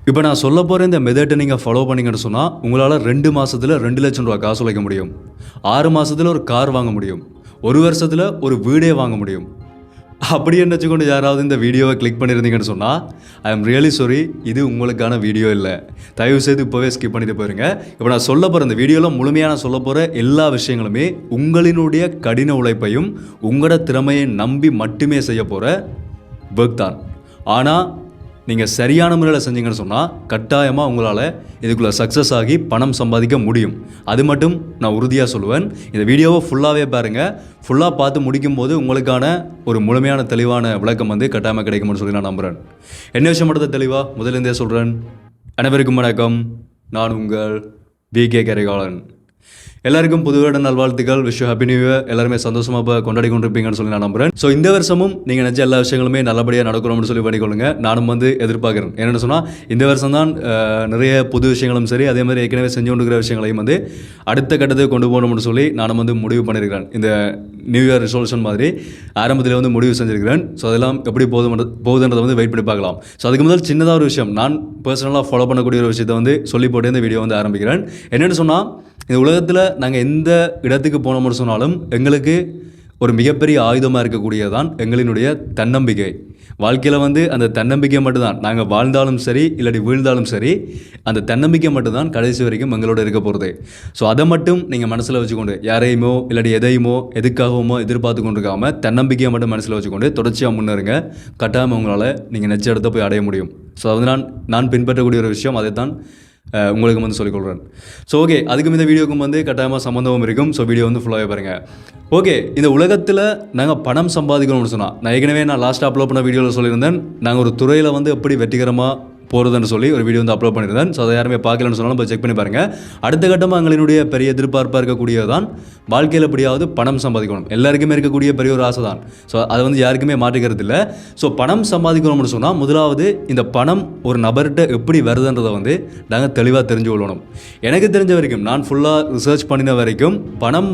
இப்போ நான் சொல்ல போகிற இந்த மெத்தட்டை நீங்கள் ஃபாலோ பண்ணிங்கன்னு சொன்னால் உங்களால் 2 மாதத்தில் 2 லட்சம் ரூபா காசு உழைக்க முடியும். 6 மாதத்தில் ஒரு கார் வாங்க முடியும். 1 வருஷத்தில் ஒரு வீடே வாங்க முடியும். அப்படி என்னச்சுக்கொண்டு யாராவது இந்த வீடியோவை கிளிக் பண்ணியிருந்தீங்கன்னு சொன்னால் ஐ எம் ரியலி சாரி, இது உங்களுக்கான வீடியோ இல்லை. தயவுசெய்து இப்போவே ஸ்கிப் பண்ணிட்டு போயிருங்க. இப்போ நான் சொல்ல போகிற இந்த வீடியோவில் முழுமையாக சொல்ல போகிற எல்லா விஷயங்களுமே உங்களினுடைய கடின உழைப்பையும் உங்களோட திறமையை நம்பி மட்டுமே செய்ய போகிற ஒர்க் தான். ஆனால் நீங்கள் சரியான முறையில் செஞ்சீங்கன்னு சொன்னால் கட்டாயமாக உங்களால் இதுக்குள்ளே சக்ஸஸ் ஆகி பணம் சம்பாதிக்க முடியும். அது மட்டும் நான் உறுதியாக சொல்லுவேன். இந்த வீடியோவை ஃபுல்லாகவே பாருங்கள். ஃபுல்லாக பார்த்து முடிக்கும்போது உங்களுக்கான ஒரு முழுமையான தெளிவான விளக்கம் கட்டாயமாக கிடைக்கும்னு சொல்லி நான் நம்புகிறேன். என்ன விஷயம் மட்டும் தெளிவாக முதலிருந்தே சொல்கிறேன். அனைவருக்கும் வணக்கம். நான் உங்கள் VK கரிகாலன். எல்லாருக்கும் புது வருட நல்வாழ்த்துக்கள். Wish happy new year. எல்லாருமே சந்தோஷமாக கொண்டாடி கொண்டிருப்பீங்கன்னு சொல்லி நான் நம்புறேன். ஸோ இந்த வருஷமும் நீங்கள் நினச்ச எல்லா விஷயங்களுமே நல்லபடியாக நடக்கணும்னு சொல்லி பண்ணிக்கொள்ளுங்க. நானும் எதிர்பார்க்குறேன். என்னென்னு சொன்னால் இந்த வருஷம் தான் நிறைய புது விஷயங்களும் சரி, அதே மாதிரி ஏற்கனவே செஞ்சு கொண்டிருக்கிற விஷயங்களையும் அடுத்த கட்டத்துக்கு கொண்டு போகணும்னு சொல்லி நானும் முடிவு பண்ணியிருக்கிறேன். இந்த நியூ இயர் ரிசல்யூஷன் மாதிரி ஆரம்பத்தில் முடிவு செஞ்சுருக்கிறேன். ஸோ அதெல்லாம் எப்படி போகுதுன்றதை வெயிட் பண்ணி பார்க்கலாம். ஸோ அதுக்கு முதல் சின்னதாக ஒரு விஷயம், நான் பர்சனலாக ஃபாலோ பண்ணக்கூடிய ஒரு விஷயத்தை சொல்லி போட்டு இந்த வீடியோ ஆரம்பிக்கிறேன். என்னென்னு சொன்னால், இந்த உலகத்தில் நாங்கள் எந்த இடத்துக்கு போனோம்னு சொன்னாலும் எங்களுக்கு ஒரு மிகப்பெரிய ஆயுதமாக இருக்கக்கூடியதான் எங்களினுடைய தன்னம்பிக்கை. வாழ்க்கையில் அந்த தன்னம்பிக்கை மட்டும்தான். நாங்கள் வாழ்ந்தாலும் சரி இல்லாட்டி வீழ்ந்தாலும் சரி, அந்த தன்னம்பிக்கை மட்டும்தான் கடைசி வரைக்கும் எங்களோட இருக்க போகிறது. ஸோ அதை மட்டும் நீங்கள் மனசில் வச்சுக்கொண்டு யாரையுமோ இல்லாட்டி எதையுமோ எதுக்காகவுமோ எதிர்பார்த்து கொண்டிருக்காமல் தன்னம்பிக்கையை மட்டும் மனசில் வச்சுக்கொண்டு தொடர்ச்சியாக முன்னேறுங்க. கட்டாயம் உங்களால் நீங்கள் நிச்சய இடத்த போய் அடைய முடியும். ஸோ அது நான் பின்பற்றக்கூடிய ஒரு விஷயம். அதை தான் உங்களுக்கு சொல்லிக்கொள்கிறேன். ஸோ ஓகே, அதுக்கும் இந்த வீடியோக்கும் கட்டாயமாக சம்மந்தமும் இருக்கும். ஸோ வீடியோ ஃபுல்லாகவே பாருங்கள். ஓகே, இந்த உலகத்தில் நாங்கள் பணம் சம்பாதிக்கணும்னு சொன்னால், நான் ஏற்கனவே லாஸ்ட்டாக அப்லோட் பண்ண வீடியோவில் சொல்லியிருந்தேன், நாங்கள் ஒரு துறையில் எப்படி வெற்றிகரமாக போகிறதுன்னு சொல்லி ஒரு வீடியோ அப்லோட் பண்ணியிருந்தேன். ஸோ அதை யாருமே பார்க்கலன்னு சொன்னாலும் போய் செக் பண்ணி பாருங்கள். அடுத்த கட்டமாக எங்களினுடைய பெரிய எதிர்பார்ப்பாக இருக்கக்கூடியது தான் வாழ்க்கையில் எப்படியாவது பணம் சம்பாதிக்கணும். எல்லாருக்குமே இருக்கக்கூடிய பெரிய ஒரு ஆசை தான். ஸோ அதை யாருக்குமே மாற்றிக்கிறது இல்லை. ஸோ பணம் சம்பாதிக்கணும்னு சொன்னால் முதலாவது இந்த பணம் ஒரு நபர்கிட்ட எப்படி வருதுன்றதை நாங்கள் தெளிவாக தெரிஞ்சு கொள்ளணும். எனக்கு தெரிஞ்ச வரைக்கும், நான் ஃபுல்லாக ரிசர்ச் பண்ணின வரைக்கும், பணம்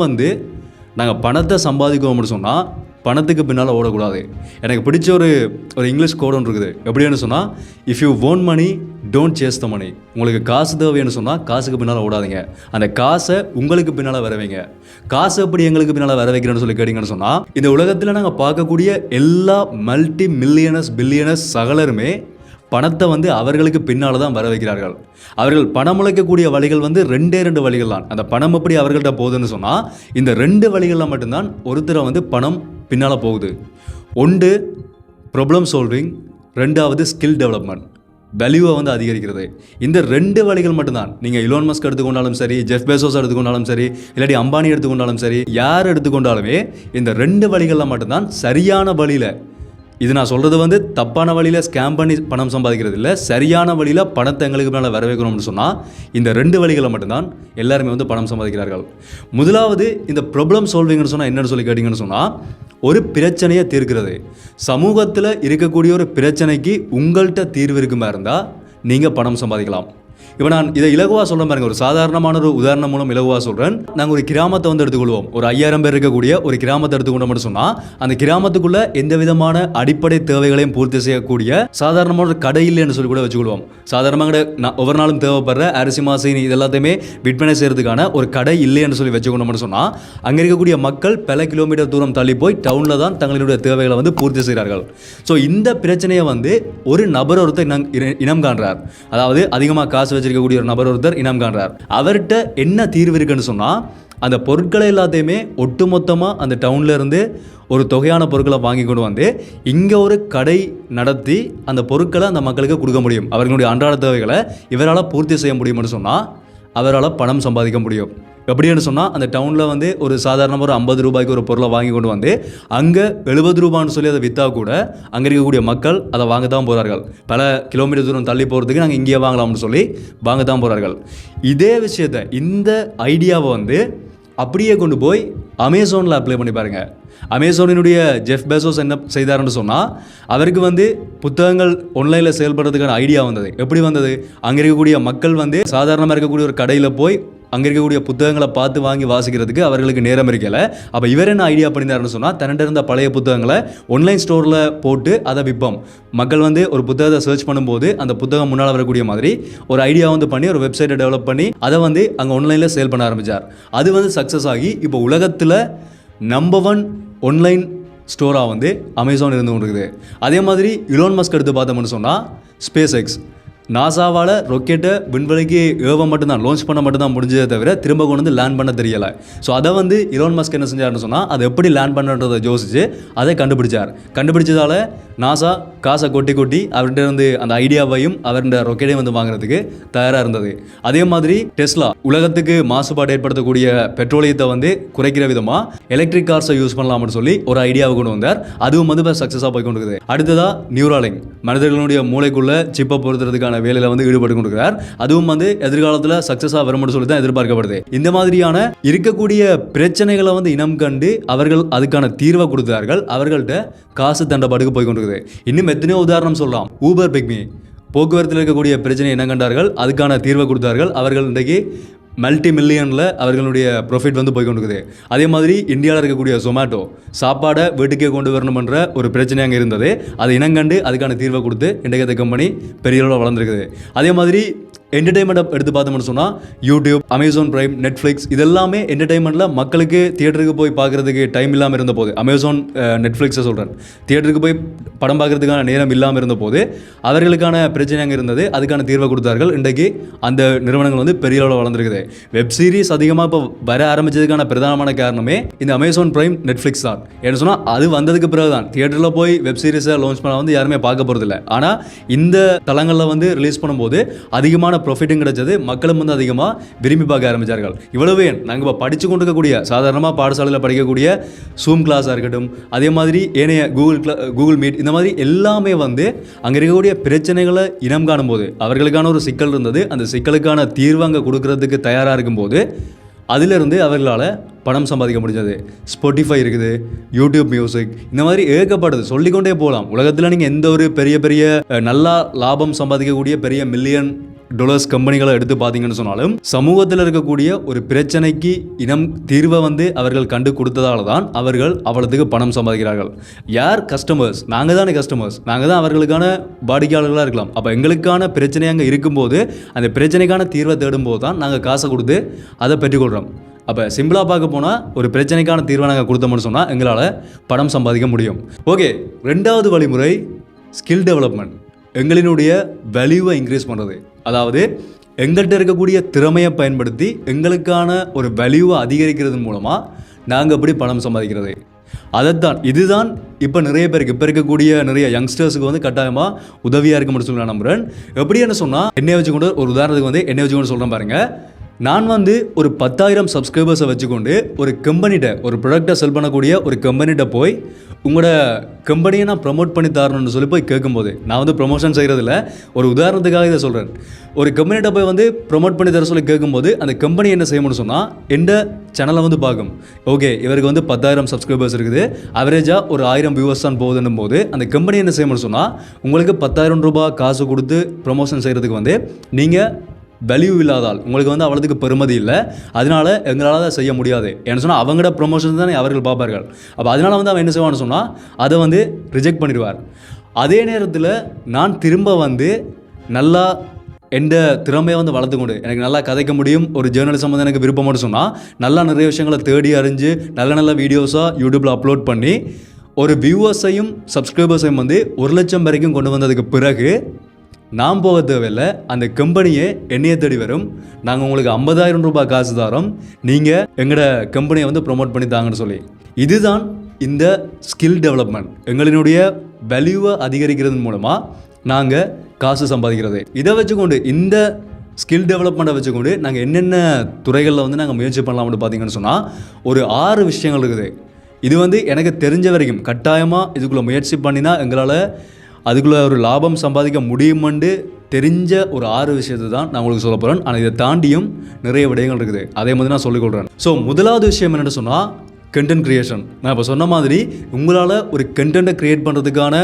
நாங்கள் பணத்தை சம்பாதிக்கணும்னு சொன்னால் பணத்துக்கு பின்னால் ஓடக்கூடாது. எனக்கு பிடிச்ச ஒரு இங்கிலீஷ் கோட் ஒன்று இருக்குது. எப்படின்னு சொன்னால், if you want money don't chase the money. உங்களுக்கு காசு தேவைன்னு சொன்னால் காசுக்கு பின்னால் ஓடாதீங்க, அந்த காசை உங்களுக்கு பின்னால் வர வைங்க. காசு எப்படி எங்களுக்கு பின்னால் வர வைக்கிறேன்னு சொல்லி கேட்டிங்கன்னு சொன்னால், இந்த உலகத்தில் நாங்கள் பார்க்கக்கூடிய எல்லா மல்டி மில்லியனர்ஸ் பில்லியனர்ஸ் சகலருமே பணத்தை அவர்களுக்கு பின்னால் தான் வர வைக்கிறார்கள். அவர்கள் பணம் உழைக்கக்கூடிய வழிகள் 2 வழிகள் தான். அந்த பணம் எப்படி அவர்கள்ட்ட போகுதுன்னு சொன்னால், இந்த 2 வழிகளில் மட்டும்தான் ஒருத்தரை பணம் பின்னால் போகுது. ஒன்று ப்ராப்ளம் சால்விங், 2வது ஸ்கில் டெவலப்மெண்ட், வேல்யூவை அதிகரிக்கிறது. இந்த 2 வழிகள் மட்டும்தான். நீங்கள் இலோன் மஸ்க் எடுத்துக்கொண்டாலும் சரி, ஜெஃப் பெசோஸ் எடுத்துக்கொண்டாலும் சரி, இல்லாட்டி அம்பானி எடுத்துக்கொண்டாலும் சரி, யார் எடுத்துக்கொண்டாலுமே இந்த 2 வழிகளில் மட்டும்தான் சரியான வழியில், இது நான் சொல்கிறது தப்பான வழியில் ஸ்கேம் பண்ணி பணம் சம்பாதிக்கிறது இல்லை, சரியான வழியில் பணத்தை எங்களுக்கு மேலே வர வைக்கணும்னு சொன்னால் இந்த 2 வழிகளை மட்டும்தான் எல்லாருமே பணம் சம்பாதிக்கிறார்கள். முதலாவது இந்த ப்ராப்ளம் சால்விங்னு சொன்னால் என்னென்னு சொல்லி கேட்டிங்கன்னு சொன்னால், ஒரு பிரச்சனையை தீர்க்கிறது. சமூகத்தில் இருக்கக்கூடிய ஒரு பிரச்சனைக்கு உங்கள்கிட்ட தீர்வு இருக்குமா இருந்தால் நீங்கள் பணம் சம்பாதிக்கலாம். இப்போ நான் இதை இலகுவாக சொல்கிறேன் பாருங்கள். ஒரு சாதாரணமான ஒரு உதாரணம் மூலம் இலகுவாக சொல்கிறேன். நாங்கள் ஒரு கிராமத்தை எடுத்துக்கொள்வோம். ஒரு 5000 பேர் இருக்கக்கூடிய ஒரு கிராமத்தை எடுத்துக்கொண்டோம்னு சொன்னால், அந்த கிராமத்துக்குள்ளே எந்த விதமான அடிப்படை தேவைகளையும் பூர்த்தி செய்யக்கூடிய சாதாரணமான ஒரு கடை இல்லைன்னு சொல்லி கூட வச்சுக்கொள்வோம். சாதாரணமாக ஒவ்வொரு நாளும் தேவைப்படுற அரிசி மாசி இது எல்லாத்தையுமே விற்பனை செய்கிறதுக்கான ஒரு கடை இல்லைன்னு சொல்லி வச்சுக்கொண்டோம்னு சொன்னால், அங்கே இருக்கக்கூடிய மக்கள் பல கிலோமீட்டர் தூரம் தள்ளி போய் டவுனில் தான் தங்களுடைய தேவைகளை பூர்த்தி செய்கிறார்கள். ஸோ இந்த பிரச்சனையை ஒரு நபர் ஒருத்தர் இனம் காண்றார். அதாவது அதிகமாக காசு வச்சிருக்கக்கூடிய ஒரு நபர் ஒருத்தர் இனம் காண்றார். அவர்கிட்ட என்ன தீர்வு இருக்குன்னு சொன்னால், அந்த பொருட்களை எல்லாத்தையுமே ஒட்டுமொத்தமாக அந்த டவுன்ல இருந்து ஒரு தொகையான பொருட்களை வாங்கி கொண்டு இங்கே ஒரு கடை நடத்தி அந்த பொருட்களை அந்த மக்களுக்கு கொடுக்க முடியும். அவர்களுடைய அன்றாட தேவைகளை இவரால் பூர்த்தி செய்ய முடியும்னு சொன்னால் அவரால் பணம் சம்பாதிக்க முடியும். எப்படின்னு சொன்னால், அந்த டவுனில் ஒரு சாதாரணமாக ஒரு 50 ரூபாய்க்கு ஒரு பொருளை வாங்கி கொண்டு அங்கே 70 ரூபான்னு சொல்லி அதை விற்றா கூட அங்கே இருக்கக்கூடிய மக்கள் அதை வாங்க தான் போகிறார்கள். பல கிலோமீட்டர் தூரம் தள்ளி போகிறதுக்கு நாங்கள் இங்கேயே வாங்கலாம்னு சொல்லி வாங்க தான் போகிறார்கள். இதே விஷயத்தை, இந்த ஐடியாவை அப்படியே கொண்டு போய் அமேசானில் அப்ளை பண்ணி பாருங்கள். அமேசானினுடைய ஜெஃப் பெசோஸ் என்ன செய்தார்னு சொன்னால், அவருக்கு புத்தகங்கள் ஆன்லைனில் செயல்படுறதுக்கான ஐடியா வந்தது. எப்படி வந்தது? அங்கே இருக்கக்கூடிய மக்கள் சாதாரணமாக இருக்கக்கூடிய ஒரு கடையில் போய் அங்கே இருக்கக்கூடிய புத்தகங்களை பார்த்து வாங்கி வாசிக்கிறதுக்கு அவர்களுக்கு நேரம் இருக்கல. அப்போ இவர் என்ன ஐடியா பண்ணினாருன்னு சொன்னால், தன்னிட்ட இருந்த பழைய புத்தகங்களை ஆன்லைன் ஸ்டோரில் போட்டு அதை விற்போம். மக்கள் வந்து ஒரு புத்தகத்தை சர்ச் பண்ணும்போது அந்த புத்தகம் முன்னால் வரக்கூடிய மாதிரி ஒரு ஐடியா வந்து பண்ணி ஒரு வெப்சைட்டை டெவலப் பண்ணி அதை வந்து அங்கே ஆன்லைனில் சேல் பண்ண ஆரம்பித்தார். அது வந்து சக்ஸஸ் ஆகி இப்போ உலகத்தில் நம்பர் 1 ஆன்லைன் ஸ்டோராக வந்து அமேசான் இருந்து கொண்டிருக்குது. அதே மாதிரி இலான் மஸ்க் எடுத்து பார்த்தோம்னு சொன்னால், ஸ்பேஸ் எக்ஸ் நாசாவால் ராக்கெட்டை விண்வெளிக்கு ஏவ மட்டும்தான், லான்ச் பண்ண மட்டும்தான் முடிஞ்சதை தவிர திரும்ப கொண்டு வந்து லேண்ட் பண்ண தெரியலை. ஸோ அதை வந்து இலான் மஸ்க் என்ன செஞ்சார்னு சொன்னால், அதை எப்படி லேண்ட் பண்ணுறதை யோசிச்சு அதை கண்டுபிடிச்சதால் நாசா காசை கொட்டி அவர்கிட்ட இருந்து அந்த ஐடியாவையும் அவருடைய ராக்கெட்டையும் வந்து வாங்குறதுக்கு தயாராக இருந்தது. அதே மாதிரி டெஸ்லா உலகத்துக்கு மாசுபாடு ஏற்படுத்தக்கூடிய பெட்ரோலியத்தை வந்து குறைக்கிற விதமாக எலக்ட்ரிக் கார்ஸை யூஸ் பண்ணலாம்னு சொல்லி ஒரு ஐடியாவை கொண்டு வந்தார். அதுவும் வந்து இப்போ சக்ஸஸாக போய் கொண்டு இருக்குது. அடுத்ததாக நியூராலிங்க் மனிதர்களுடைய மூளைக்குள்ள சிப்பை பொறுத்துறதுக்கான வேலையில் வந்து ஈடுபட்டு கொண்டிருக்கிறார். அதுவும் வந்து எதிர்காலத்தில் சக்ஸஸாக வரும்னு சொல்லி தான் எதிர்பார்க்கப்படுது. இந்த மாதிரியான இருக்கக்கூடிய பிரச்சனைகளை வந்து இனம் கண்டு அவர்கள் அதுக்கான தீர்வை கொடுத்தார்கள். அவர்கள்ட்ட காசு தண்டபாடுக்கு போய் கொண்டிருக்குது. இன்னும் எத்தனையோ உதாரணம் சொல்லலாம். ஊபர் பிக்மி போக்குவரத்தில் இருக்கக்கூடிய பிரச்சனை என்ன கண்டார்கள், அதுக்கான தீர்வை கொடுத்தார்கள். அவர்கள் இன்றைக்கு மல்டி மில்லியனில் அவர்களுடைய ப்ராஃபிட் வந்து போய் கொண்டிருக்குது. அதே மாதிரி இந்தியாவில் இருக்கக்கூடிய ஜொமேட்டோ சாப்பாடை வீட்டுக்கே கொண்டு வரணுமென்ற ஒரு பிரச்சனை அங்கே இருந்தது. அதை இனங்கண்டு அதுக்கான தீர்வை கொடுத்து இன்றைக்கு அந்த கம்பெனி பெரிய அளவில் வளர்ந்துருக்குது. அதே மாதிரி என்டர்டைன்மெண்ட் எடுத்து பார்த்தோம்னு சொன்னால், யூடியூப், அமேசான் பிரைம், நெட்ஃப்ளிக்ஸ் இதெல்லாமே என்டர்டைன்மெண்ட்டில் மக்களுக்கு தியேட்டருக்கு போய் பார்க்குறதுக்கு டைம் இல்லாமல் இருந்த போது, அமேசான் நெட்ஃப்ளிக்ஸை சொல்கிறேன், தியேட்டருக்கு போய் படம் பார்க்குறதுக்கான நேரம் இல்லாமல் இருந்த போது அவர்களுக்கான பிரச்சனை அங்கே இருந்தது. அதுக்கான தீர்வை கொடுத்தார்கள். இன்றைக்கு அந்த நிறுவனங்கள் வந்து பெரிய அளவில் வளர்ந்துருக்குது. வெப் சீரிஸ் அதிகமாக இப்போ வர ஆரம்பித்ததுக்கான பிரதானமான காரணமே இந்த அமேசான் பிரைம், நெட்ஃப்ளிக்ஸ் தான். என்ன சொன்னால், அது வந்ததுக்கு பிறகு தான் தியேட்டரில் போய் வெப் சீரிஸை லான்ச் பண்ண வந்து யாருமே பார்க்க போகிறதில்ல. ஆனால் இந்த தளங்களில் வந்து ரிலீஸ் பண்ணும்போது அதிகமான ப்ராஃபிட்டும் கிடைச்சது. மக்களும் வந்து அதிகமாக விரும்பி பார்க்க ஆரம்பித்தார்கள். இவ்வளவே நாங்கள் இப்போ படித்து கொண்டு இருக்கக்கூடிய சாதாரணமாக பாடசாலையில் படிக்கக்கூடிய ஜூம் கிளாஸாக இருக்கட்டும், அதே மாதிரி ஏனைய கூகுள் மீட், இந்த மாதிரி எல்லாமே வந்து அங்கே இருக்கக்கூடிய பிரச்சனைகளை இனம் காணும்போது அவர்களுக்கான ஒரு சிக்கல் இருந்தது. அந்த சிக்கலுக்கான தீர்வு அங்கே கொடுக்கறதுக்கு தயாராக இருக்கும்போது அதிலிருந்து அவர்களால் பணம் சம்பாதிக்க முடிஞ்சது. ஸ்பாட்டிஃபை இருக்குது, யூடியூப் மியூசிக், இந்த மாதிரி ஏகப்படுது, சொல்லிக்கொண்டே போகலாம். உலகத்தில் நீங்கள் எந்த ஒரு பெரிய நல்லா லாபம் சம்பாதிக்கக்கூடிய பெரிய $1,000,000 கம்பெனிகளை எடுத்து பார்த்தீங்கன்னு சொன்னாலும், சமூகத்தில் இருக்கக்கூடிய ஒரு பிரச்சனைக்கு இனம் தீர்வை வந்து அவர்கள் கண்டு கொடுத்ததால தான் அவர்கள் அவ்வளவுக்கு பணம் சம்பாதிக்கிறார்கள். யார் கஸ்டமர்ஸ்? நாங்கள் தானே கஸ்டமர்ஸ், நாங்கள் தான் அவர்களுக்கான வாடிக்கையாளர்களாக இருக்கலாம். அப்போ எங்களுக்கான பிரச்சனை அங்கே இருக்கும்போது அந்த பிரச்சனைக்கான தீர்வை தேடும்போது தான் நாங்கள் காசை கொடுத்து அதை பெற்றுக்கொள்கிறோம். அப்போ சிம்பிளாக பார்க்க போனால் ஒரு பிரச்சனைக்கான தீர்வை நாங்கள் கொடுத்தோம்னு சொன்னால் எங்களால் பணம் சம்பாதிக்க முடியும். ஓகே, 2வது வழிமுறை ஸ்கில் டெவலப்மெண்ட். எங்களினுடைய வேல்யூவை இன்க்ரீஸ் பண்ணுறது. அதாவது எங்கள்கிட்ட இருக்கக்கூடிய திறமையை பயன்படுத்தி எங்களுக்கான ஒரு வேல்யூவை அதிகரிக்கிறது மூலமாக நாங்கள் எப்படி பணம் சம்பாதிக்கிறது. அதைத்தான் இதுதான் இப்போ நிறைய பேருக்கு, இப்போ இருக்கக்கூடிய நிறைய யங்ஸ்டர்ஸுக்கு வந்து கட்டாயமாக உதவியாக இருக்க முடியும் சொல்லி நான் நம்புகிறேன். எப்படி என்ன சொன்னால், என்னை வச்சுக்கொண்டு ஒரு உதாரணத்துக்கு வந்து என்னை வச்சுக்கொண்டு சொல்கிறேன் பாருங்கள். நான் வந்து ஒரு 10,000 சப்ஸ்கிரைபர்ஸை வச்சுக்கொண்டு ஒரு கம்பெனிகிட்ட ஒரு ப்ராடக்டை செல் பண்ணக்கூடிய ஒரு கம்பெனிகிட்ட போய் உங்களோட கம்பெனியை நான் ப்ரமோட் பண்ணி தரணும்னு சொல்லி போய் கேட்கும்போது, நான் வந்து ப்ரொமோஷன் செய்கிறதில்ல, ஒரு உதாரணத்துக்காக இதை சொல்கிறேன். ஒரு கம்பெனிகிட்ட போய் வந்து ப்ரொமோட் பண்ணி தர சொல்லி கேட்கும்போது அந்த கம்பெனி என்ன செய்யணும்னு சொன்னால், எந்த சேனலை வந்து பார்க்கும். ஓகே, இவருக்கு வந்து 10,000 சப்ஸ்கிரைபர்ஸ் இருக்குது, அவரேஜாக ஒரு 1000 வியூவர்ஸ் தான் போகுதுன்னும் போது அந்த கம்பெனி என்ன செய்யணும்னு சொன்னால், உங்களுக்கு 10,000 ரூபாய் காசு கொடுத்து ப்ரொமோஷன் செய்கிறதுக்கு வந்து நீங்கள் வேல்யூ இல்லாதால், உங்களுக்கு வந்து அவ்வளோத்துக்கு பெருமதி இல்லை, அதனால எங்களால் தான் செய்ய முடியாது என்ன சொன்னால் அவங்களோட ப்ரொமோஷன் தானே அவர்கள் பார்ப்பார்கள். அப்போ அதனால் வந்து அவன் என்ன செய்வான்னு சொன்னால் அதை வந்து ரிஜெக்ட் பண்ணிடுவார். அதே நேரத்தில் நான் திரும்ப வந்து நல்லா எந்த திறமையை வந்து வளர்த்துக்கொண்டு எனக்கு நல்லா கதைக்க முடியும், ஒரு ஜேர்னலிசம் வந்து எனக்கு விருப்பம் மட்டும் சொன்னால் நல்லா நிறைய விஷயங்களை தேடி அறிஞ்சு நல்ல வீடியோஸாக யூடியூப்பில் அப்லோட் பண்ணி ஒரு வியூவர்ஸையும் சப்ஸ்கிரைபர்ஸையும் வந்து 1,00,000 வரைக்கும் கொண்டு வந்ததுக்கு பிறகு நான் போக தேவையில்லை, அந்த கம்பெனியை என்னையை தேடி வரும். நாங்கள் உங்களுக்கு 50,000 ரூபாய் காசு தரோம், நீங்கள் எங்களோட கம்பெனியை வந்து ப்ரொமோட் பண்ணி தாங்கன்னு சொல்லி. இதுதான் இந்த ஸ்கில் டெவலப்மெண்ட். எங்களினுடைய வேல்யூவை அதிகரிக்கிறது மூலமாக நாங்கள் காசு சம்பாதிக்கிறது. இதை வச்சுக்கொண்டு, இந்த ஸ்கில் டெவலப்மெண்ட்டை வச்சுக்கொண்டு நாங்கள் என்னென்ன துறைகளில் வந்து நாங்கள் முயற்சி பண்ணலாம்னு பார்த்தீங்கன்னு சொன்னால் ஒரு 6 விஷயங்கள் இருக்குது. இது வந்து எனக்கு தெரிஞ்ச வரைக்கும் கட்டாயமாக இதுக்குள்ளே முயற்சி பண்ணினா எங்களால் அதுக்குள்ளே ஒரு லாபம் சம்பாதிக்க முடியுமென்று தெரிஞ்ச ஒரு 6 விஷயத்தை தான் நான் உங்களுக்கு சொல்ல போகிறேன். ஆனால் இதை தாண்டியும் நிறைய விடயங்கள் இருக்குது, அதே மாதிரி நான் சொல்லிக்கொள்கிறேன். ஸோ முதலாவது விஷயம் என்னென்னு சொன்னால், கண்டென்ட் க்ரியேஷன். நான் இப்போ சொன்ன மாதிரி உங்களால் ஒரு கண்டென்ட்டை க்ரியேட் பண்ணுறதுக்கான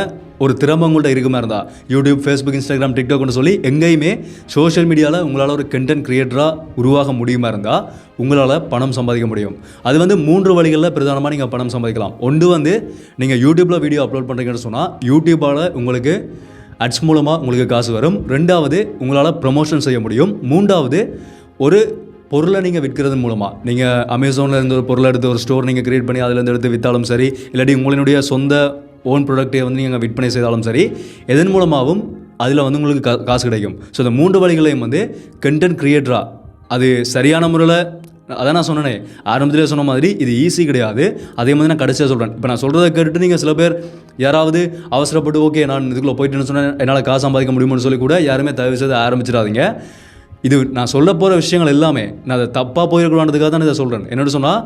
ஒரு திறமை உங்கள்கிட்ட இருக்குமா இருந்தால் யூடியூப், ஃபேஸ்புக், இன்ஸ்டாகிராம், டிக்டாக்னு சொல்லி எங்கேயுமே சோஷியல் மீடியாவில் உங்களால் ஒரு கண்டென்ட் க்ரியேட்டராக உருவாக முடியுமா இருந்தால் உங்களால் பணம் சம்பாதிக்க முடியும். அது வந்து 3 வழிகளில் பிரதானமாக நீங்கள் பணம் சம்பாதிக்கலாம். ஒன்று வந்து நீங்கள் யூடியூப்பில் வீடியோ அப்லோட் பண்ணுறீங்கன்னு சொன்னால் யூடியூப்பால் உங்களுக்கு அட்ஸ் மூலமாக உங்களுக்கு காசு வரும். 2வது உங்களால் ப்ரமோஷன் செய்ய முடியும். 3வது ஒரு பொருளை நீங்கள் விற்கிறது மூலமாக நீங்கள் அமேசானில் இருந்து ஒரு பொருளை எடுத்து ஒரு ஸ்டோர் நீங்கள் க்ரியேட் பண்ணி அதிலேருந்து எடுத்து விற்றாலும் சரி, இல்லாட்டி உங்களுடைய சொந்த ஓன் ப்ராடக்ட்டை வந்து நீங்கள் விற்பனை செய்தாலும் சரி, எதன் மூலமாகவும் அதில் வந்து உங்களுக்கு காசு கிடைக்கும். ஸோ இந்த 3 வழிகளையும் வந்து கண்டென்ட் க்ரியேட்டராக அது சரியான முறையில், அதான் நான் சொன்னேனே ஆரம்பத்திலே சொன்ன மாதிரி இது ஈஸி கிடையாது. அதே மாதிரி நான் கடைசியாக சொல்கிறேன். இப்போ நான் சொல்கிறத கேட்டுட்டு நீங்கள் சில பேர் யாராவது அவசரப்பட்டு ஓகே நான் இதுக்குள்ளே போயிட்டுன்னு சொன்னேன் என்னால் காசு சம்பாதிக்க முடியும்னு சொல்லி கூட யாருமே தயவு செய்து ஆரம்பிச்சிடாதீங்க. இது நான் சொல்ல போகிற விஷயங்கள் எல்லாமே நான் அதை தப்பாக போயிருக்கலான்றதுக்காக தான் இதை சொல்கிறேன். என்னென்னு சொன்னால்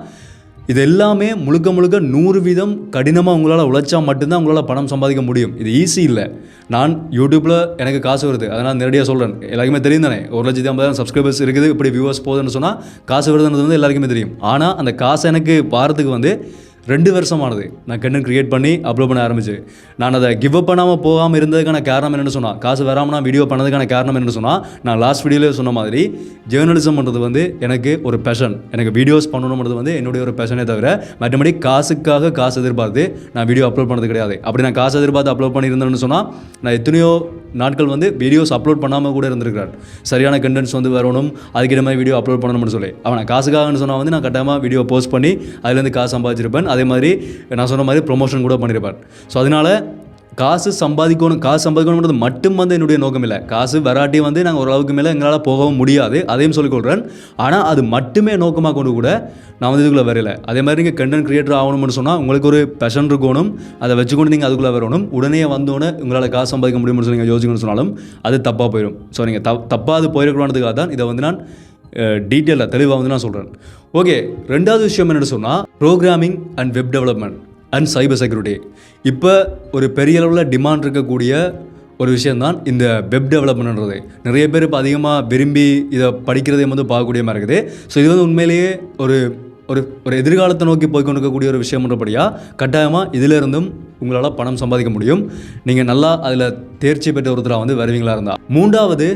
இது எல்லாமே முழுக்க 100% கடினமாக உங்களால் உழைச்சா மட்டும்தான் உங்களால் பணம் சம்பாதிக்க முடியும். இது ஈஸி இல்லை. நான் யூடியூப்பில் எனக்கு காசு வருது, அதனால் நேரடியாக சொல்கிறேன். எல்லாருக்குமே தெரியும் தானே, 1,50,000 சப்ஸ்கிரைபர்ஸ் இருக்குது, இப்படி வியூவர்ஸ் போகுதுன்னு சொன்னால் காசு வருதுன்றது வந்து எல்லாருக்குமே தெரியும். ஆனால் அந்த காசு எனக்கு வாரத்துக்கு வந்து 2 வருஷமானது நான் கண்டென்ட் க்ரியேட் பண்ணி அப்லோட் பண்ண ஆரம்பிச்சு. நான் அதை கிவ் அப் பண்ணாமல் போகாமல் இருந்ததுக்கான காரணம் என்னென்னு சொன்னால், காசு வராமல் நான் வீடியோ பண்ணதுக்கான காரணம் என்னென்னு சொன்னால், நான் லாஸ்ட் வீடியோவில் சொன்ன மாதிரி ஜேர்னலிசம் பண்ணுறது வந்து எனக்கு ஒரு பேஷன். எனக்கு வீடியோஸ் பண்ணணுன்றது வந்து என்னுடைய ஒரு பேஷனே தவிர மற்றபடி காசுக்காக காசு எதிர்பார்த்து நான் வீடியோ அப்லோட் பண்ணது கிடையாது. அப்படி நான் காசு எதிர்பார்த்து அப்லோட் பண்ணியிருந்தேன்னு சொன்னால் நான் எத்தனையோ நாட்கள் வந்து வீடியோஸ் அப்லோட் பண்ணாமல் கூட இருந்திருக்கிறார். சரியான கண்டென்ட்ஸ் வந்து வரணும், அதுக்கிட்ட மாதிரி வீடியோ அப்லோட் பண்ணணும்னு சொல்லி அவன் காசுக்காகன்னு சொன்னால் வந்து நான் கட்டாயமாக வீடியோ போஸ்ட் பண்ணி அதுலேருந்து காசு சம்பாதிச்சிருப்பேன். அதே மாதிரி நான் சொன்ன மாதிரி ப்ரொமோஷன் கூட பண்ணியிருப்பேன். ஸோ அதனால் காசு சம்பாதிக்கணுன்றது மட்டும் வந்து என்னுடைய நோக்கம் இல்லை. காசு வராட்டி வந்து நாங்கள் ஓரளவுக்கு மேலே எங்களால் போகவும் முடியாது, அதையும் சொல்லிக்கொள்கிறேன். ஆனால் அது மட்டுமே நோக்கமாக கொண்டு கூட நான் வந்து இதுக்குள்ளே வரல. அதே மாதிரி நீங்கள் கண்டென்ட் க்ரியேட்டர் ஆகணும்னு சொன்னால் உங்களுக்கு ஒரு பேஷன் இருக்கணும், அதை வச்சுக்கொண்டு நீங்கள் அதுக்குள்ளே வரணும். உடனே வந்தோடனே உங்களால் காசு சம்பாதிக்க முடியும்னு சொல்லி நீங்கள் யோசிக்கணும்னு சொன்னாலும் அது தப்பாக போயிடும். ஸோ நீங்கள் தப்பாக அது போயிருக்கணுன்றதுக்காக தான் இதை வந்து நான் டீட்டெயிலாக தெளிவாக வந்து நான் சொல்கிறேன். ஓகே, 2வது விஷயம் என்னென்னு சொன்னால் programming and web development and cyber security. இப்போ ஒரு பெரிய அளவில் டிமாண்ட் இருக்கக்கூடிய ஒரு விஷயந்தான் இந்த வெப் டெவலப்மெண்ட்ன்றது. நிறைய பேர் இப்போ அதிகமாக விரும்பி இதை படிக்கிறதே வந்து பார்க்கக்கூடிய மாதிரி இருக்குது. ஸோ இது வந்து உண்மையிலேயே ஒரு ஒரு ஒரு எதிர்காலத்தை நோக்கி போய்கொண்டிருக்கக்கூடிய ஒரு விஷயம்ன்றபடியாக கட்டாயமாக இதிலிருந்தும் உங்களால் பணம் சம்பாதிக்க முடியும். நீங்கள் நல்லா அதில் தேர்ச்சி பெற்ற ஒருத்தராக வந்து வருவீங்களா இருந்தால். 3வது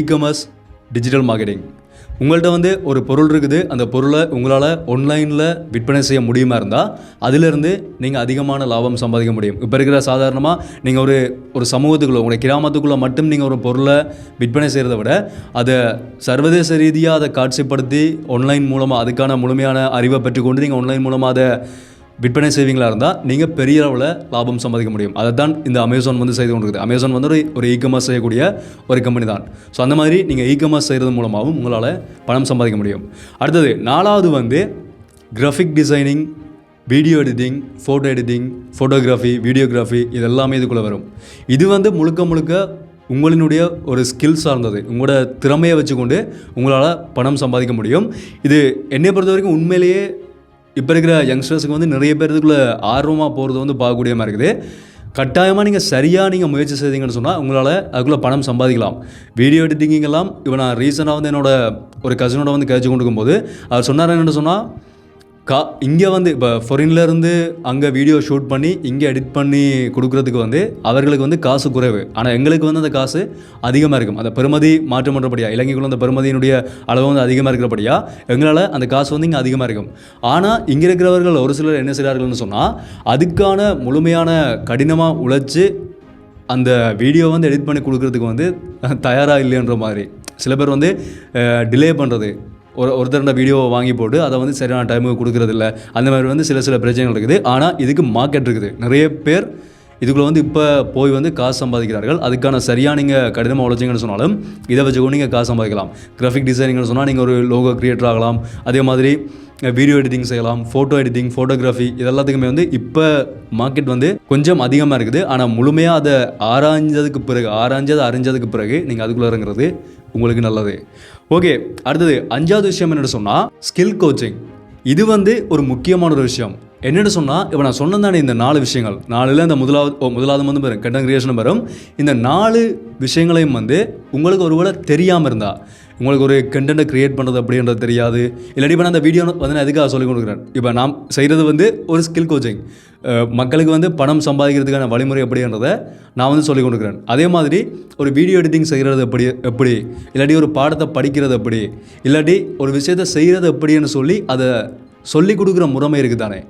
இ-கமர்ஸ், டிஜிட்டல் மார்க்கெட்டிங். உங்கள்கிட்ட வந்து ஒரு பொருள் இருக்குது, அந்த பொருளை உங்களால் ஆன்லைனில் விற்பனை செய்ய முடியுமா இருந்தால் அதிலிருந்து நீங்கள் அதிகமான லாபம் சம்பாதிக்க முடியும். இப்போ இருக்கிற சாதாரணமாக நீங்கள் ஒரு சமூகத்துக்குள்ளே, உங்களுடைய கிராமத்துக்குள்ளே மட்டும் நீங்கள் ஒரு பொருளை விற்பனை செய்கிறத விட அதை சர்வதேச ரீதியாக அதை காட்சிப்படுத்தி ஆன்லைன் மூலமாக அதுக்கான முழுமையான அறிவை பெற்றுக்கொண்டு நீங்கள் ஆன்லைன் மூலமாக அதை விற்பனை செய்வீங்களா இருந்தால் நீங்கள் பெரிய அளவில் லாபம் சம்பாதிக்க முடியும். அதை தான் இந்த அமேசான் வந்து செய்து கொண்டிருக்குது. அமேசான் வந்து ஒரு இ-கமர்ஸ் செய்யக்கூடிய ஒரு கம்பெனி தான். ஸோ அந்த மாதிரி நீங்கள் இ-கமர்ஸ் செய்கிறது மூலமாகவும் உங்களால் பணம் சம்பாதிக்க முடியும். அடுத்தது 4வது வந்து graphic designing, video editing, photo editing, photography, videography, இது எல்லாமே இதுக்குள்ளே வரும். இது வந்து முழுக்க உங்களினுடைய ஒரு ஸ்கில் சார்ந்தது. உங்களோட திறமையை வச்சுக்கொண்டு உங்களால் பணம் சம்பாதிக்க முடியும். இது என்னை பொறுத்த வரைக்கும் உண்மையிலேயே இப்போ இருக்கிற யங்ஸ்டர்ஸுக்கு வந்து நிறைய பேர் இதுக்குள்ளே ஆர்வமாக போகிறது வந்து பார்க்கக்கூடிய மாதிரி இருக்குது. கட்டாயமாக நீங்கள் முயற்சி செய்தீங்கன்னு சொன்னால் உங்களால் அதுக்குள்ளே பணம் சம்பாதிக்கலாம். வீடியோ எடிட்டிங்கெல்லாம் இப்போ நான் ரீசெண்டாக வந்து என்னோட ஒரு கசினோட வந்து கழிச்சு கொண்டு இருக்கும்போது அவர் சொன்னார் என்னென்னு சொன்னால், இங்கே வந்து இப்போ ஃபாரின்லேருந்து அங்கே வீடியோ ஷூட் பண்ணி இங்கே எடிட் பண்ணி கொடுக்குறதுக்கு வந்து அவர்களுக்கு வந்து காசு குறைவு. ஆனால் எங்களுக்கு வந்து அந்த காசு அதிகமாக இருக்கும். அந்த பெறுமதி மாற்றம் பண்ணுறபடியா, இலங்கைக்குள்ள அந்த பெறுமதியினுடைய அளவு வந்து அதிகமாக இருக்கிறபடியா எங்களால் அந்த காசு வந்து இங்கே அதிகமாக இருக்கும். ஆனால் இங்கே இருக்கிறவர்கள் ஒரு சிலர் என்ன செய்கிறார்கள்னு சொன்னால் அதுக்கான முழுமையான கடினமாக உழைச்சி அந்த வீடியோ வந்து எடிட் பண்ணி கொடுக்குறதுக்கு வந்து தயாராக இல்லைன்ற மாதிரி சில பேர் வந்து டிலே பண்ணுறது. ஒருத்தரோட வீடியோவை வாங்கி போட்டு அதை வந்து சரியான டைமுக்கு கொடுக்குறதில்ல. அந்த மாதிரி வந்து சில பிரச்சனைகள் இருக்குது. ஆனால் இதுக்கு மார்க்கெட் இருக்குது. நிறைய பேர் இதுக்குள்ளே வந்து இப்போ போய் வந்து காசு சம்பாதிக்கிறார்கள். அதுக்கான சரியாக நீங்கள் கடினமாக உழைச்சிங்கன்னு சொன்னாலும் இதை வச்சுக்கொண்டு நீங்கள் காசு சம்பாதிக்கலாம். கிராஃபிக் டிசைனிங்னு சொன்னால் நீங்கள் ஒரு லோகோ கிரியேட்டர் ஆகலாம். அதே மாதிரி வீடியோ எடிட்டிங் செய்யலாம், ஃபோட்டோ எடிட்டிங், ஃபோட்டோகிராஃபி, இது எல்லாத்துக்குமே வந்து இப்போ மார்க்கெட் வந்து கொஞ்சம் அதிகமாக இருக்குது. ஆனால் முழுமையாக அதை அறிஞ்சதுக்கு பிறகு நீங்கள் அதுக்குள்ளே இறங்குறது உங்களுக்கு நல்லது. ஓகே, அடுத்தது 5வது விஷயம் என்னென்னு சொன்னால் ஸ்கில் கோச்சிங். இது வந்து ஒரு முக்கியமான ஒரு விஷயம். என்னென்னு சொன்னால் இப்போ நான் சொன்னதானே இந்த 4 விஷயங்கள் 4ல் இந்த முதலாவது வந்து வரும் கண்டென்ட் கிரியேஷன் வரும். இந்த 4 விஷயங்களையும் வந்து உங்களுக்கு ஒருவேளை தெரியாமல் இருந்தால், உங்களுக்கு ஒரு கண்டென்ட்டை க்ரியேட் பண்ணுறது அப்படின்றது தெரியாது, இல்லாட்டி இப்போ நான் அந்த வீடியோ வந்து நான் எதுக்காக சொல்லிக் கொடுக்குறேன், இப்போ நான் செய்கிறது வந்து ஒரு ஸ்கில் கோச்சிங், மக்களுக்கு வந்து பணம் சம்பாதிக்கிறதுக்கான வழிமுறை எப்படின்றதை நான் வந்து சொல்லிக் கொடுக்குறேன். அதே மாதிரி ஒரு வீடியோ எடிட்டிங் செய்கிறது எப்படி இல்லாட்டி ஒரு பாடத்தை படிக்கிறது எப்படி, இல்லாட்டி ஒரு விஷயத்தை செய்கிறது எப்படின்னு சொல்லி அதை சொல்லிக் கொடுக்குற முறைமை இருக்குது தானே,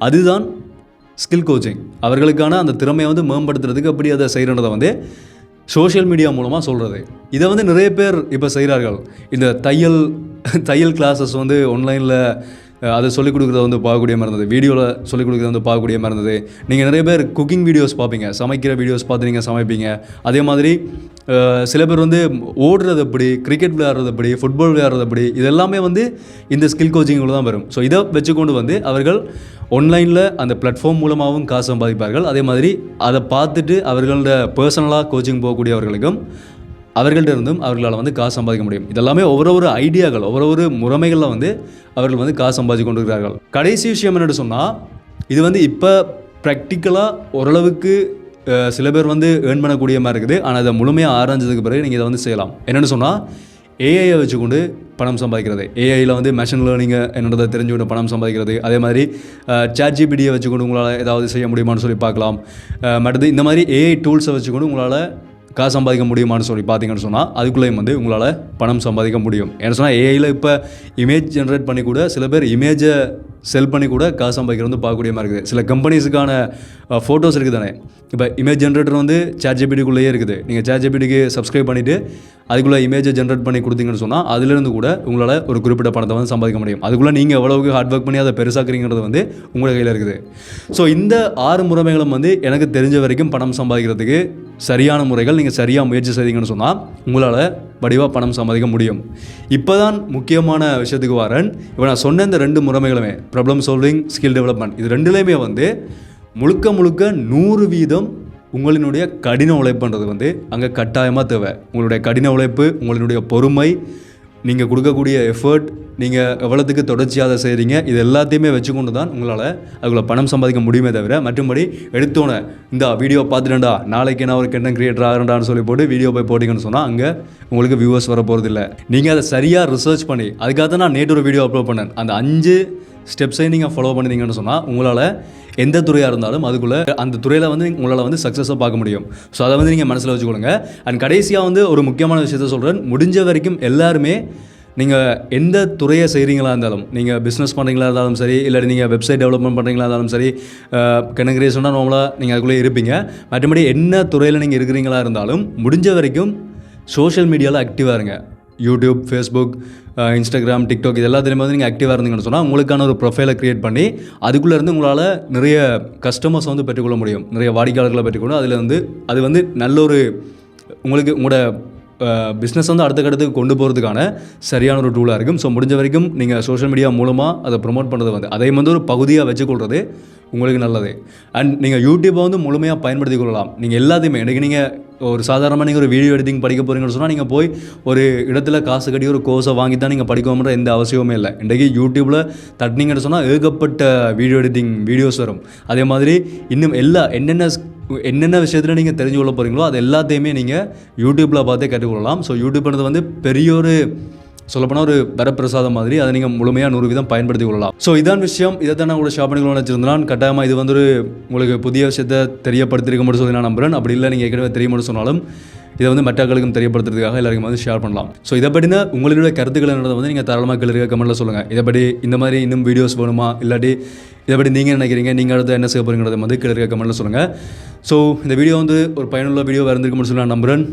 அதுதான் ஸ்கில் கோச்சிங். அவர்களுக்கான அந்த திறமையை வந்து மேம்படுத்துறதுக்கு எப்படி அதை செய்கிறதை வந்து சோஷியல் மீடியா மூலமாக சொல்கிறது. இதை வந்து நிறைய பேர் இப்போ செய்கிறார்கள். இந்த தையல் கிளாஸஸ் வந்து ஆன்லைனில் அதை சொல்லிக் கொடுக்குறத வந்து பார்க்கக்கூடிய மாதிரி இருந்தது, வீடியோவில் சொல்லிக் கொடுக்குறத வந்து பார்க்கக்கூடிய மாதிரி இருந்தது. நீங்கள் நிறைய பேர் குக்கிங் வீடியோஸ் பார்ப்பீங்க, சமைக்கிற வீடியோஸ் பார்த்து நீங்கள் சமைப்பீங்க. அதே மாதிரி சில பேர் வந்து ஓடுறது எப்படி, கிரிக்கெட் விளையாடுறது எப்படி, ஃபுட்பால் விளையாடுறது எப்படி, இதெல்லாமே வந்து இந்த ஸ்கில் கோச்சிங்கில் தான் வரும். ஸோ இதை வச்சுக்கொண்டு வந்து அவர்கள் ஆன்லைனில் அந்த பிளாட்ஃபார்ம் மூலமாகவும் காசு சம்பாதிப்பார்கள். அதே மாதிரி அதை பார்த்துட்டு அவர்களோட பர்சனலாக கோச்சிங் போகக்கூடியவர்களுக்கும் அவர்கள்ட்ட இருந்தும் அவர்களால் வந்து காசு சம்பாதிக்க முடியும். இதெல்லாமே ஒவ்வொரு ஐடியாக்கள், ஒவ்வொரு முறைமைகளில் வந்து அவர்கள் வந்து காசு சம்பாதிச்சு கொண்டு இருக்கிறார்கள். கடைசி விஷயம் என்னென்னு சொன்னால், இது வந்து இப்போ ப்ராக்டிக்கலாக ஓரளவுக்கு சில பேர் வந்து ஏர்ன் பண்ணக்கூடிய மாதிரி இருக்குது. ஆனால் அதை முழுமையாக ஆராய்ஞ்சதுக்கு பிறகு நீங்கள் இதை வந்து செய்யலாம். என்னென்னு சொன்னால், ஏஐயை வச்சுக்கொண்டு பணம் சம்பாதிக்கிறது, ஏஐயில் வந்து மெஷின் லேர்னிங்கை என்னன்றதை தெரிஞ்சுக்கொண்டு பணம் சம்பாதிக்கிறது. அதே மாதிரி ChatGPT வச்சுக்கொண்டு உங்களால் ஏதாவது செய்ய முடியுமான்னு சொல்லி பார்க்கலாம். மற்றது இந்த மாதிரி ஏஐ டூல்ஸை வச்சுக்கொண்டு உங்களால் காசு சம்பாதிக்க முடியுமான்னு சொல்லி பார்த்தீங்கன்னு சொன்னால் அதுக்குள்ளேயும் வந்து உங்களால் பணம் சம்பாதிக்க முடியும். ஏன்னு சொன்னால் ஏஐயில் இப்போ இமேஜ் ஜென்ரேட் பண்ணி கூட சில பேர் இமேஜை செல் பண்ணி கூட காசு சம்பாதிக்கிறது வந்து பார்க்கக்கூடிய மாதிரி இருக்குது. சில கம்பெனிஸுக்கான ஃபோட்டோஸ் இருக்குது தானே, இப்போ இமேஜ் ஜென்ரேட்டர் வந்து ChatGPTக்குள்ளேயே இருக்குது. நீங்கள் ChatGPTக்கு சப்ஸ்கிரைப் பண்ணிவிட்டு அதுக்குள்ளே இமேஜை ஜென்ரேட் பண்ணி கொடுத்தீங்கன்னு சொன்னால் அதுலேருந்து கூட உங்களால் ஒரு குறிப்பிட்ட பணத்தை வந்து சம்பாதிக்க முடியும். அதுக்குள்ளே நீங்கள் எவ்வளவுக்கு ஹார்ட் ஒர்க் பண்ணி அதை பெருசாக்குறீங்கிறது வந்து உங்களோட கையில் இருக்குது. ஸோ இந்த 6 முறைகளும் வந்து எனக்கு தெரிஞ்ச வரைக்கும் பணம் சம்பாதிக்கிறதுக்கு சரியான முறைகள். நீங்கள் சரியாக முயற்சி செய்தீங்கன்னு சொன்னால் உங்களால் வடிவாக பணம் சம்பாதிக்க முடியும். இப்போ தான் முக்கியமான விஷயத்துக்கு வரேன். இப்போ நான் சொன்ன இந்த 2 முறைகளுமே ப்ராப்ளம் சால்விங், ஸ்கில் டெவலப்மெண்ட், இது 2லேயுமே வந்து முழுக்க 100% உங்களினுடைய கடின உழைப்புன்றது வந்து அங்கே கட்டாயமாக தேவை. உங்களுடைய கடின உழைப்பு, உங்களுடைய பொறுமை, நீங்கள் கொடுக்கக்கூடிய எஃபர்ட், நீங்கள் எவ்வளோத்துக்கு தொடர்ச்சியாக அதை செய்கிறீங்க, இது எல்லாத்தையுமே வச்சுக்கொண்டு தான் உங்களால் அதுக்குள்ளே பணம் சம்பாதிக்க முடியுமே தவிர மற்றபடி எடுத்தோன்னே இந்த வீடியோ பார்த்துட்டேன்டா நாளைக்கு நான் ஒரு கண்டென்ட் கிரியேட்டர் ஆகிறேன்டான்னு சொல்லி போட்டு வீடியோ போய் போட்டிங்கன்னு சொன்னால் அங்கே உங்களுக்கு வியூவர்ஸ் வர போகிறது இல்லை. நீங்கள் அதை சரியாக ரிசர்ச் பண்ணி, அதுக்காக தான் நான் நேற்று ஒரு வீடியோ அப்லோட் பண்ணேன். அந்த 5 ஸ்டெப்ஸையும் நீங்கள் ஃபாலோ பண்ணிங்கன்னு சொன்னால் உங்களால் எந்த துறையாக இருந்தாலும் அதுக்குள்ளே அந்த துறையில் வந்து உங்களால் வந்து சக்ஸஸாக பார்க்க முடியும். ஸோ அதை வந்து நீங்கள் மனசில் வச்சுக்கொள்ளுங்க. அண்ட் கடைசியாக வந்து ஒரு முக்கியமான விஷயத்த சொல்கிறேன். முடிஞ்ச வரைக்கும் எல்லாருமே நீங்கள் எந்த துறையை செய்கிறீங்களா இருந்தாலும், நீங்கள் பிஸ்னஸ் பண்ணுறீங்களா இருந்தாலும் சரி, இல்லாட்டி நீங்கள் வெப்சைட் டெவலப்மெண்ட் பண்ணுறீங்களா இருந்தாலும் சரி, கண்டென்ட் கிரியேஷனாக நார்மலாக நீங்கள் அதுக்குள்ளே இருப்பீங்க. மற்றபடி என்ன துறையில் நீங்கள் இருக்கிறீங்களா இருந்தாலும் முடிஞ்ச வரைக்கும் சோஷியல் மீடியாவில் ஆக்டிவாக இருங்க. யூடியூப், ஃபேஸ்புக், இன்ஸ்டாகிராம், டிக்டாக், இது எல்லாத்துலேயுமே வந்து நீங்கள் ஆக்டிவாக இருந்தீங்கன்னு சொன்னால் உங்களுக்கான ஒரு ப்ரொஃபைலை க்ரியேட் பண்ணி அதுக்குள்ளேருந்து உங்களால் நிறைய கஸ்டமர்ஸ் வந்து பெற்றுக்கொள்ள முடியும், நிறைய வாடிக்கையாளர்களை பெற்றுக்கொண்டு அதில் வந்து அது வந்து நல்ல ஒரு உங்களுக்கு உங்களோட பிஸ்னஸ் வந்து அடுத்த கட்டத்துக்கு கொண்டு போகிறதுக்கான சரியான ஒரு டூலாக இருக்கும். ஸோ முடிஞ்ச வரைக்கும் நீங்கள் சோஷியல் மீடியா மூலமாக அதை ப்ரொமோட் பண்ணுறது வந்து அதை வந்து ஒரு பகுதியாக வச்சுக்கொள்வது உங்களுக்கு நல்லது. அண்ட் நீங்கள் யூடியூப்பை வந்து முழுமையாக பயன்படுத்தி கொள்ளலாம். நீங்கள் எல்லாத்தையுமே இன்றைக்கி நீங்கள் ஒரு சாதாரணமாக நீங்கள் ஒரு வீடியோ எடிட்டிங் படிக்க போகிறீங்கன்னு சொன்னால் நீங்கள் போய் ஒரு இடத்துல காசு கட்டி ஒரு கோர்ஸை வாங்கி தான் நீங்கள் படிக்கணுன்ற எந்த அவசியமே இல்லை. இன்றைக்கி யூடியூப்பில் தட்டினீங்கன்னு சொன்னால் ஏகப்பட்ட வீடியோ எடிட்டிங் வீடியோஸ் வரும். அதே மாதிரி இன்னும் என்னென்ன விஷயத்தில் நீங்கள் தெரிஞ்சு கொள்ள போகிறீங்களோ அது எல்லாத்தையுமே நீங்கள் யூடியூப்பில் பார்த்தே கற்றுக்கொள்ளலாம். ஸோ யூடியூப்ன்றது வந்து பெரிய ஒரு சொல்லப்போனால் ஒரு வரப்பிரசாதம் மாதிரி, அதை நீங்கள் முழுமையாக 100% பயன்படுத்தி கொள்ளலாம். ஸோ இதான் விஷயம். இதை தான் நான் உங்களோட ஷேர் பண்ணிக்கணும்னு வச்சுருந்தேன். கட்டாயமாக இது வந்து ஒரு உங்களுக்கு புதிய விஷயத்தை தெரியப்படுத்திருக்க மட்டும் சொல்லி நான் நம்புகிறேன். அப்படி இல்லை நீங்கள் ஏற்கனவே தெரிய மட்டும் சொன்னாலும் இதை வந்து மற்றவர்களுக்கும் தெரியப்படுத்துறதுக்காக எல்லாருக்கும் வந்து ஷேர் பண்ணலாம். ஸோ இதை பற்றின உங்களுடைய கருத்துக்கள் என்னதை வந்து நீங்கள் தாராளமாக கீழே கமெண்ட்டில் சொல்லுங்கள். இதை பற்றி இந்த மாதிரி இன்னும் வீடியோஸ் வேணுமா, இல்லாட்டி இதை பற்றி நீங்கள் நினைக்கிறீங்க, நீங்கள் அடுத்து என்ன செய்ய போகிறீங்கிறத வந்து கீழே கமெண்ட்டில் சொல்லுங்கள். ஸோ இந்த வீடியோ வந்து ஒரு பயனுள்ள வீடியோவாக இருந்திருக்க மட்டும் சொல்லி நான் நம்புகிறேன்.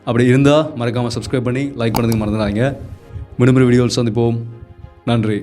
அப்படி இருந்தால் மறக்காமல் சப்ஸ்கிரைப் பண்ணி லைக் பண்ணதுக்கு மறந்துடாதீங்க. மீண்டும் வீடியோவில் சந்திப்போம். நன்றி.